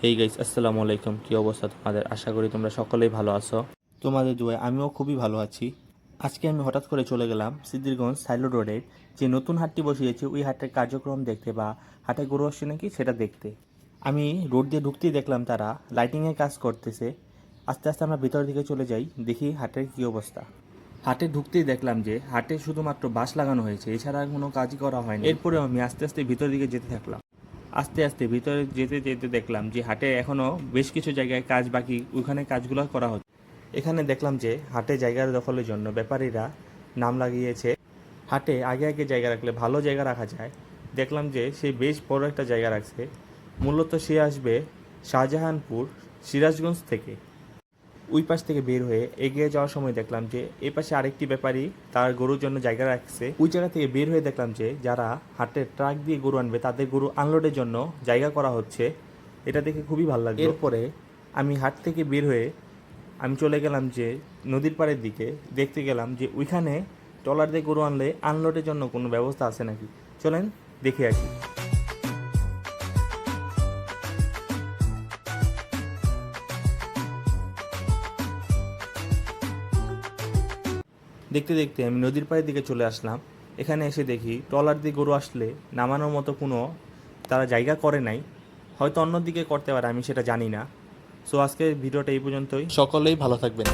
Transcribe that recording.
Hey guys, আসসালামু আলাইকুম। কি অবস্থা তোমাদের? আশা করি তোমরা সকলেই ভালো আছো। তোমাদের দুয়ায় আমিও খুবই ভালো আছি। আজকে আমি হঠাৎ করে চলে গেলাম সিদ্ধিরগঞ্জ সাইলো রোডের যে নতুন হাটটি বসিয়েছে ওই হাটের কার্যক্রম দেখতে, বা হাটে গরু আসছে নাকি সেটা দেখতে। আমি রোড দিয়ে ঢুকতেই দেখলাম তারা লাইটিংয়ের কাজ করতেছে। আস্তে আস্তে আমরা ভিতরের দিকে চলে যাই, দেখি হাটের কী অবস্থা। হাটে ঢুকতেই দেখলাম যে হাটে শুধুমাত্র বাঁশ লাগানো হয়েছে, এছাড়া কোনো কাজই করা হয়নি। এরপরেও আমি আস্তে আস্তে ভিতরের দিকে যেতে থাকলাম। আস্তে আস্তে ভিতরে যেতে যেতে দেখলাম যে হাটে এখনও বেশ কিছু জায়গায় কাজ বাকি, ওইখানে কাজগুলো করা হচ্ছে। এখানে দেখলাম যে হাটে জায়গার দখলের জন্য ব্যাপারীরা নাম লাগিয়েছে। হাটে আগে আগে জায়গা রাখলে ভালো জায়গা রাখা যায়। দেখলাম যে সে বেশ বড় একটা জায়গা রাখছে। মূলত সে আসবে শাহজাহানপুর সিরাজগঞ্জ থেকে। ওই পাশ থেকে বের হয়ে এগিয়ে যাওয়ার সময় দেখলাম যে এই পাশে আরেকটি ব্যাপারী তার গরুর জন্য জায়গা রাখছে। ওই জায়গা থেকে বের হয়ে দেখলাম যে যারা হাটের ট্রাক দিয়ে গরু আনবে তাদের গরু আনলোডের জন্য জায়গা করা হচ্ছে। এটা দেখে খুবই ভালো লাগলো। এরপরে আমি হাট থেকে বের হয়ে আমি চলে গেলাম যে নদীর পাড়ের দিকে, দেখতে গেলাম যে ওইখানে ট্রলার দিয়ে গরু আনলে আনলোডের জন্য কোনো ব্যবস্থা আছে নাকি। চলেন দেখে আসি। দেখতে দেখতে আমি নদীর পাড়ের দিকে চলে আসলাম। এখানে এসে দেখি ট্রলার দিয়ে গরু আসলে নামানোর মতো কোনো তারা জায়গা করে নাই। হয়তো অন্যদিকে করতে পারে, আমি সেটা জানি না। সো আজকের ভিডিওটা এই পর্যন্তই। সকলেই ভালো থাকবেন।